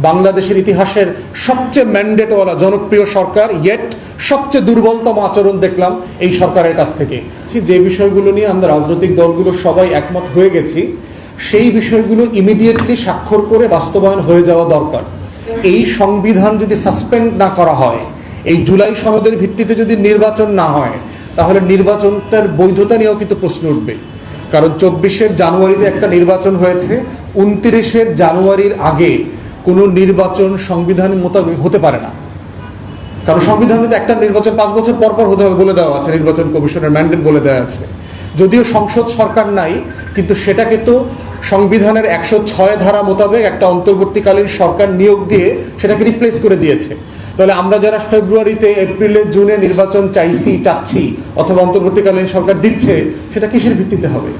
বাংলাদেশের ইতিহাসের সবচেয়ে ম্যান্ডেটওয়ালা জনপ্রিয় সরকার, ইয়েট সবচেয়ে দুর্বলতম আচরণ দেখলাম এই সরকারের কাছ থেকে। যে বিষয়গুলো নিয়ে আমরা রাজনৈতিক দলগুলো সবাই একমত হয়ে গেছি, সেই বিষয়গুলো ইমিডিয়েটলি স্বাক্ষর করে বাস্তবায়ন হয়ে যাওয়া দরকার। এই সংবিধান যদি সাসপেন্ড না করা হয়, এই জুলাই সনদের ভিত্তিতে যদি নির্বাচন না হয়, তাহলে নির্বাচনটার বৈধতা নিয়েও কিন্তু প্রশ্ন উঠবে। কারণ 24 জানুয়ারিতে একটা নির্বাচন হয়েছে, 29 জানুয়ারির আগে কোনো নির্বাচন সংবিধান মোতাবেক হতে পারে না। কারণ সংবিধান কিন্তু একটা নির্বাচন 5 বছর পর পর হতে হবে বলে দেওয়া আছে, নির্বাচন কমিশনের ম্যান্ডেট বলে দেওয়া আছে। যদিও সংসদ সরকার নাই, কিন্তু সেটাকে তো সংবিধানের 106 ধারা মোতাবেক একটা অন্তর্বর্তীকালীন সরকার নিয়োগ দিয়ে সেটাকে রিপ্লেস করে দিয়েছে। তাহলে আমরা যারা ফেব্রুয়ারিতে, এপ্রিলে, জুনে নির্বাচন চাচ্ছি অথবা অন্তর্বর্তীকালীন সরকার দিচ্ছে, সেটা কিসের ভিত্তিতে হবে?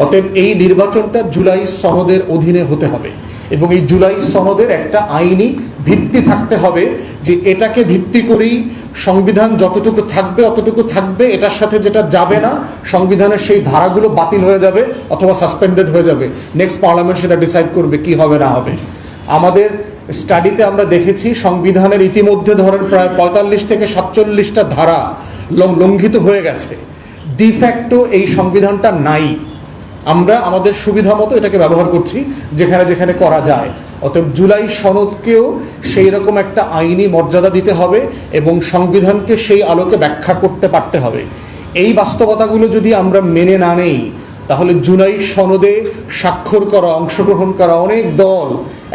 অতএব এই নির্বাচনটা জুলাই সনদের অধীনে হতে হবে এবং এই জুলাই সনদের একটা আইনি ভিত্তি থাকতে হবে যে এটাকে ভিত্তি করেই সংবিধান যতটুকু থাকবে অতটুকু থাকবে, এটার সাথে যেটা যাবে না সংবিধানের সেই ধারাগুলো বাতিল হয়ে যাবে অথবা সাসপেন্ডেড হয়ে যাবে। নেক্সট পার্লামেন্ট সেটা ডিসাইড করবে কি হবে না হবে। আমাদের স্টাডিতে আমরা দেখেছি সংবিধানের ইতিমধ্যে ধরেন প্রায় 45 থেকে 47টা ধারা লঙ্ঘিত হয়ে গেছে। ডিফ্যাক্টো এই সংবিধানটা নাই, আমরা আমাদের সুবিধা মতো এটাকে ব্যবহার করছি যেখানে যেখানে করা যায়। অতএব জুলাই সনদকেও সেই রকম একটা আইনি মর্যাদা দিতে হবে এবং সংবিধানকে সেই আলোকে ব্যাখ্যা করতে পারতে হবে। এই বাস্তবতাগুলো যদি আমরা মেনে না নেই, তাহলে জুলাই সনদে স্বাক্ষর করা, অংশগ্রহণ করা অনেক দল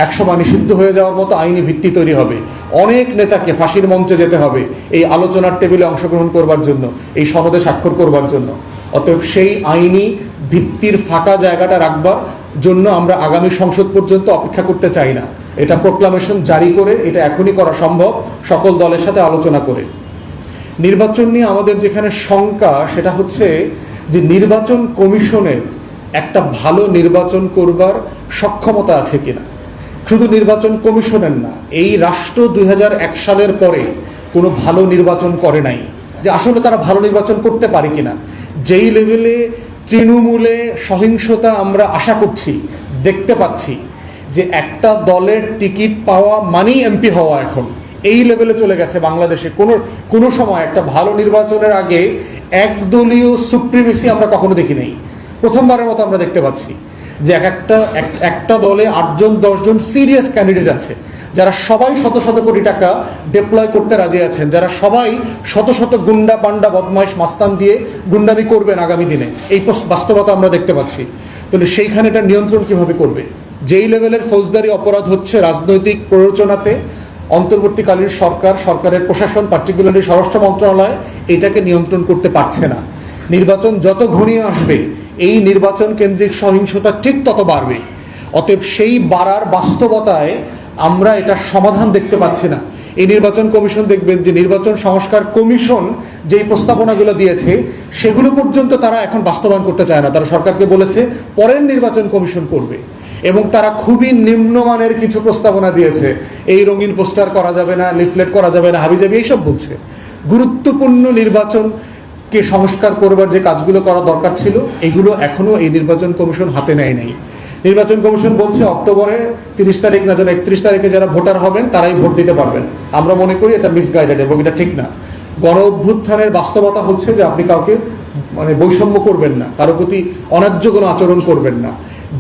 একসময় নিষিদ্ধ হয়ে যাওয়ার মতো আইনি ভিত্তি তৈরি হবে। অনেক নেতাকে ফাঁসির মঞ্চে যেতে হবে এই আলোচনার টেবিলে অংশগ্রহণ করবার জন্য, এই সনদে স্বাক্ষর করবার জন্য। অতএব সেই আইনি ভিত্তির ফাঁকা জায়গাটা রাখবার জন্য আমরা আগামী সংসদ পর্যন্ত অপেক্ষা করতে চাই না। এটা প্রোক্লামেশন জারি করে এটা এখনই করা সম্ভব, সকল দলের সাথে আলোচনা করে। নির্বাচন নিয়ে আমাদের যেখানে শঙ্কা, সেটা হচ্ছে যে নির্বাচন কমিশনের একটা ভালো নির্বাচন করবার সক্ষমতা আছে কিনা। শুধু নির্বাচন কমিশনের না, এই রাষ্ট্র 2001 সালের পরে কোনো ভালো নির্বাচন করে নাই, যে আসলে তারা ভালো নির্বাচন করতে পারে কিনা। যেই লেভেলে তৃণমূলে সহিংসতা আমরা আশা করছি, দেখতে পাচ্ছি যে একটা দলের টিকিট পাওয়া মানেই এমপি হওয়া, এখন এই লেভেলে চলে গেছে বাংলাদেশে। কোনো সময় একটা ভালো নির্বাচনের আগে একদলীয় সুপ্রিমেসি আমরা কখনো দেখি নাই। প্রথমবারের মতো আমরা দেখতে পাচ্ছি যে একটা দলে 8জন 10জন সিরিয়াস ক্যান্ডিডেট আছে, যারা সবাই শত শত কোটি টাকা ডিপ্লয় করতে রাজি আছেন, যারা সবাই শত শত গুন্ডা পান্ডা বদমাইশ মাস্তান দিয়ে গুন্ডামি করবেন আগামী দিনে। এই বাস্তবতা আমরা দেখতে পাচ্ছি। তাহলে সেইখানে এটা নিয়ন্ত্রণ কিভাবে করবে? যেই লেভেলের ফৌজদারি অপরাধ হচ্ছে রাজনৈতিক প্ররোচনাতে, অন্তর্বর্তীকালীন সরকারের প্রশাসন, পার্টিকুলারলি স্বরাষ্ট্র মন্ত্রণালয় এটাকে নিয়ন্ত্রণ করতে পারছে না। নির্বাচন যত ঘনিয়ে আসবে এই নির্বাচন কেন্দ্রিক সহিংসতা ঠিক তত বাড়বে। অতএব সেই বাড়ার বাস্তবতায় আমরা এটা সমাধান দেখতে পাচ্ছি না। এই নির্বাচন কমিশন দেখবেন যে নির্বাচন সংস্কার কমিশন যেই প্রস্তাবনাগুলো দিয়েছে সেগুলো পর্যন্ত তারা এখন বাস্তবায়ন করতে চায় না। তারা সরকারকে বলেছে পরের নির্বাচন কমিশন করবে, এবং তারা খুবই নিম্নমানের কিছু প্রস্তাবনা দিয়েছে। এই রঙিন পোস্টার করা যাবে না, লিফলেট করা যাবে না, হাবিজাবি এইসব বলছে। গুরুত্বপূর্ণ নির্বাচনকে সংস্কার করবার যে কাজগুলো করা দরকার ছিল, এগুলো এখনো এই নির্বাচন কমিশন হাতে নেয় নাই। নির্বাচন কমিশন বলছে অক্টোবরে 30 তারিখ না যেন 31 তারিখে যারা ভোটার হবেন তারাই ভোট দিতে পারবেন। আমরা মনে করি এটা মিসগাইডেড এবং এটা ঠিক না। গণ অভ্যুত্থানের বাস্তবতা হচ্ছে যে আপনি কাউকে বৈষম্য করবেন না, কারো প্রতি অন্যায্য কোনো আচরণ করবেন না।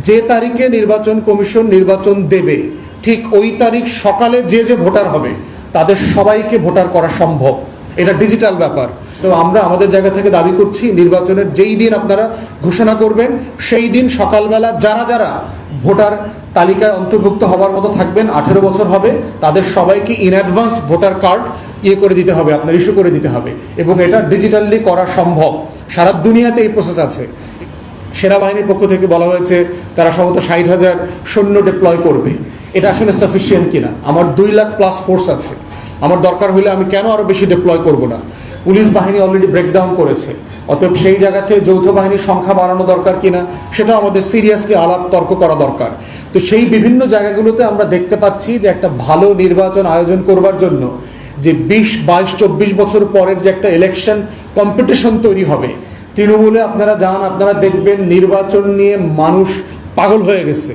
যে তারিখে নির্বাচন কমিশন নির্বাচন দেবে, ঠিক ওই তারিখ সকালে যে ভোটার হবে তাদের সবাইকে ভোটার করা সম্ভব। এটা ডিজিটাল ব্যাপার। তো আমরা আমাদের জায়গা থেকে দাবি করছি, নির্বাচনের যেই দিন আপনারা ঘোষণা করবেন সেই দিন সকালবেলা যারা যারা ভোটার তালিকায় অন্তর্ভুক্ত হবার মতো থাকবেন, 18 বছর হবে, তাদের সবাইকে ইন অ্যাডভান্স ভোটার কার্ড করে দিতে হবে, আপনার ইস্যু করে দিতে হবে। এবং এটা ডিজিটালি করা সম্ভব। সারা দুনিয়াতে এই প্রসেস আছে। সেনাবাহিনীর পক্ষ থেকে বলা হয়েছে তারা সম্ভবত 60,000 সৈন্য ডিপ্লয় করবে। এটা আসলে সাফিসিয়েন্ট কিনা? আমার 2 লাখ প্লাস ফোর্স আছে, আমার দরকার হলে আমি কেন আরো বেশি ডিপ্লয় করব না? পুলিশ বাহিনী অলরেডি ব্রেকডাউন করেছে। অতএব সেই জায়গাতে যৌথ বাহিনীর সংখ্যা বাড়ানো দরকার কিনা সেটা আমাদের সিরিয়াসলি আলাপ তর্ক করা দরকার। তো সেই বিভিন্ন জায়গাগুলোতে আমরা দেখতে পাচ্ছি যে একটা ভালো নির্বাচন আয়োজন করবার জন্য যে 20, 22, 24 বছর পরের যে একটা ইলেকশন কম্পিটিশন তৈরি হবে, তৃণমূলে আপনারা যান, আপনারা দেখবেন নির্বাচন নিয়ে মানুষ পাগল হয়ে গেছে।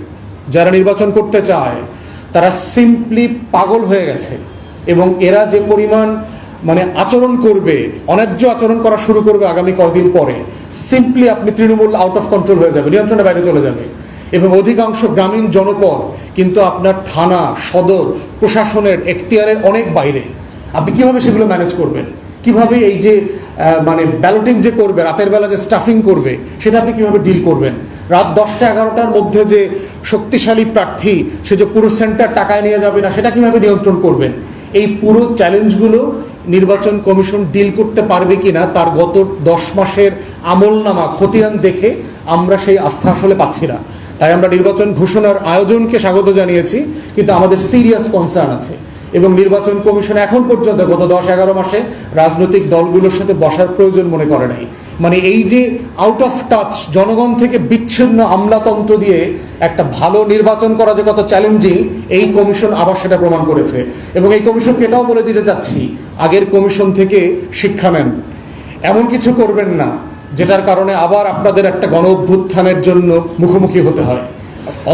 যারা নির্বাচন করতে চায় তারা সিম্পলি পাগল হয়ে গেছে এবং এরা যে পরিমাণ মানে আচরণ করবে, অন্যায্য আচরণ করা শুরু করবে আগামী কয়েকদিন পরে, সিম্পলি আপনি তৃণমূল আউট অফ কন্ট্রোল হয়ে যাবে, নিয়ন্ত্রণের বাইরে চলে যাবে। এবং অধিকাংশ গ্রামীণ জনপদ কিন্তু আপনার থানা, সদর, প্রশাসনের এখতিয়ারের অনেক বাইরে। আপনি কিভাবে সেগুলো ম্যানেজ করবেন? কিভাবে এই যে মানে ব্যালটিং যে করবে, রাতের বেলা যে স্টাফিং করবে, সেটা আপনি কিভাবে ডিল করবেন? রাত 10টা 11টার মধ্যে যে শক্তিশালী প্রার্থী সে যে পুরো সেন্টার টাকায় নিয়ে যাবে না, সেটা কিভাবে নিয়ন্ত্রণ করবেন? এই পুরো চ্যালেঞ্জগুলো নির্বাচন কমিশন ডিল করতে পারবে কিনা তার গত 10 মাসের আমলনামা খতিয়ান দেখে আমরা সেই আস্থা আসলে পাচ্ছি না। তাই আমরা নির্বাচন ঘোষণার আয়োজনকে স্বাগত জানিয়েছি, কিন্তু আমাদের সিরিয়াস কনসার্ন আছে। এবং নির্বাচন কমিশন এখন পর্যন্ত গত 10-11 মাসে রাজনৈতিক দলগুলোর সাথে বসার প্রয়োজন মনে করে নাই। মানে এই যে আউট অফ টাচ, জনগণ থেকে বিচ্ছিন্ন আমলাতন্ত্র দিয়ে একটা ভালো নির্বাচন করা যে কত চ্যালেঞ্জিং, এই কমিশন আবার সেটা প্রমাণ করেছে। এবং এই কমিশনকে এটাও বলে দিতে চাচ্ছি, আগের কমিশন থেকে শিক্ষা নেন, এমন কিছু করবেন না যেটার কারণে আবার আপনাদের একটা গণ অভ্যুত্থানের জন্য মুখোমুখি হতে হয়।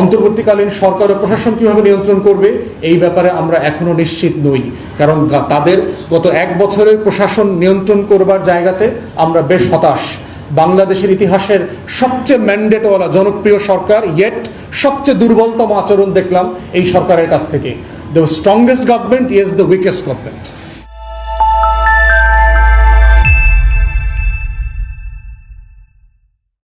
অন্তর্বর্তীকালীন সরকার ও প্রশাসন কিভাবে নিয়ন্ত্রণ করবে এই ব্যাপারে আমরা এখনো নিশ্চিত নই, কারণ তাদের গত 1 বছরের প্রশাসন নিয়ন্ত্রণ করবার জায়গাতে আমরা বেশ হতাশ। বাংলাদেশের ইতিহাসের সবচেয়ে ম্যান্ডেটওয়ালা জনপ্রিয় সরকার, ইয়েট সবচেয়ে দুর্বলতম আচরণ দেখলাম এই সরকারের কাছ থেকে। The strongest government is the weakest government.